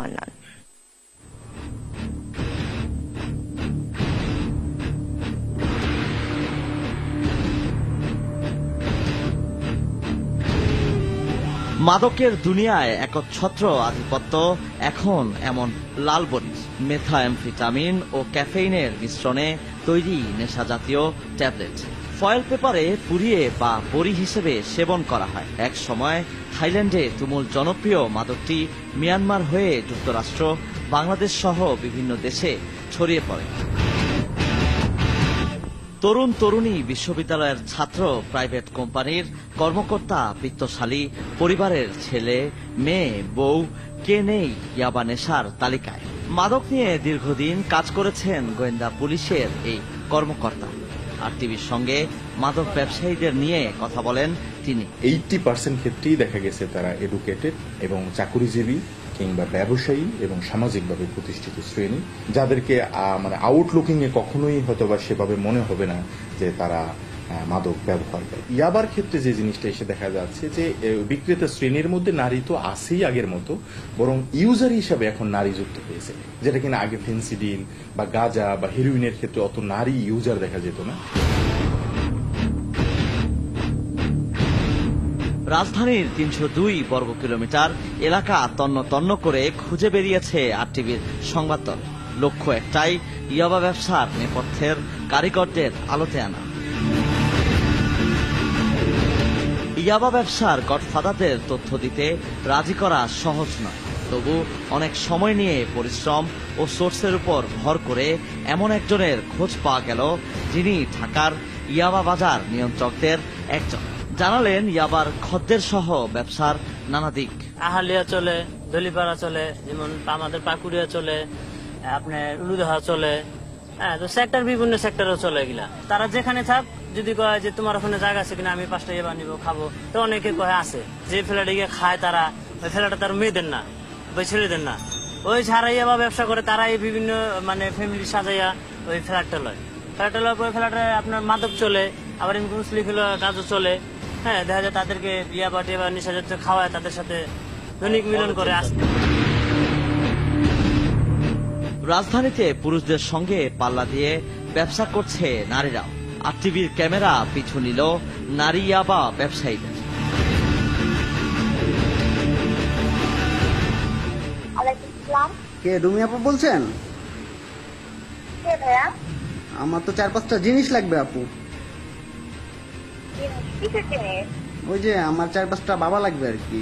মান্নান। মাদকের দুনিয়ায় একচ্ছত্র আধিপত্য এখন এমন লালবনিজ মেথাএমফেটামিন ও ক্যাফেইনের মিশ্রণে তৈরি নেশাজাতীয় ট্যাবলেট ফয়েল পেপারে পুড়িয়ে বা বড়ি হিসেবে সেবন করা হয়। এক সময় থাইল্যান্ডে তুমুল জনপ্রিয় মাদকটি মিয়ানমার হয়ে যুক্তরাষ্ট্র, বাংলাদেশ সহ বিভিন্ন দেশে ছড়িয়ে পড়ে। তরুণ তরুণী, বিশ্ববিদ্যালয়ের ছাত্র, প্রাইভেট কোম্পানির কর্মকর্তা, বিত্তশালী পরিবারের ছেলে, মেয়ে, বউ, কে নেই ইয়াবা নেশার তালিকায়। মাদক নিয়ে দীর্ঘদিন কাজ করেছেন গোয়েন্দা পুলিশের এই কর্মকর্তা। আর টিভির সঙ্গে মাদক ব্যবসায়ীদের নিয়ে কথা বলেন তিনি। 80% ক্ষেত্রেই দেখা গেছে তারা এডুকেটেড এবং চাকুরিজীবী কিংবা ব্যবসায়ী এবং সামাজিকভাবে প্রতিষ্ঠিত শ্রেণী, যাদেরকে মানে আউটলুকিং এ কখনোই হয়তোবা সেভাবে মনে হবে না যে তারা মাদক ব্যবহার করে। ইয়াবার ক্ষেত্রে যে জিনিসটা এসে দেখা যাচ্ছে যে বিক্রেতা শ্রেণীর মধ্যে নারী তো আছেই আগের মতো, বরং ইউজার হিসাবে এখন নারী যুক্ত হয়েছে, যেটা কিনা আগে ফেন্সিডিল বা গাঁজা বা হেরোইনের ক্ষেত্রে অত নারী ইউজার দেখা যেত না। রাজধানীর ৩০২ বর্গ কিলোমিটার এলাকা তন্ন তন্ন করে খুঁজে বেরিয়েছে আরটিভির সংবাদদল। লক্ষ্য একটাই, ইয়াবা ব্যবসার নেপথ্যের কারিগরদের আলোতে আনা। ইয়াবা ব্যবসার গডফাদারদের তথ্য দিতে রাজি করা সহজ নয়, তবু অনেক সময় নিয়ে পরিশ্রম ও সোর্সের উপর ভর করে এমন একজনের খোঁজ পাওয়া গেল, যিনি ঢাকার ইয়াবা বাজার নিয়ন্ত্রকদের একজন। জানালেন ইয়াবার খদ্দের সহ ব্যবসার নানা দিক। আহালিয়া চলে, দলিপাড়া চলে, যেমন আমাদের পাকুড়িয়া চলে, আপনার উলুদহা চলে, হ্যাঁ, তো সেক্টর বিভিন্ন সেক্টরও চলে এগুলা। তারা যেখানে থাক, যদি কয় যে তোমার ওখানে জায়গা আছে কিনা, আমি 5টা ইয়াবা নিবো, খাবো, তো অনেকে কয় আছে। যে ফ্ল্যাটে গিয়ে খায় তারা, ওই ফ্ল্যাটে তার মেয়েদের না, ওই ছেলেদের না, ওই ছাড়া ইয়াবা ব্যবসা করে তারাই বিভিন্ন মানে ফ্যামিলি সাজাইয়া ওই ফ্ল্যাটটা লয়। ফ্ল্যাটটা লয়, ওই ফ্ল্যাটে আপনার মাদক চলে, আবার এমনি মুসলিম কাজও চলে। হ্যাঁ, দেখা যায় তাদেরকে বিয়া পাটি বা নেশা জাতীয় খাওয়ায়, তাদের সাথে দৈনিক মিলন করে আসতে। রাজধানীতে পুরুষদের সঙ্গে পাল্লা দিয়ে ব্যবসা করছে নারীরাও। আরটিভির ক্যামেরা পিছু নিল নারী ইয়াবা ব্যবসায়ীদের। কে রুমি আপু বলছেন? আমার তো 4-5টা জিনিস লাগবে আপু। ওই যে আমার 4-5টা বাবা লাগবে আর কি।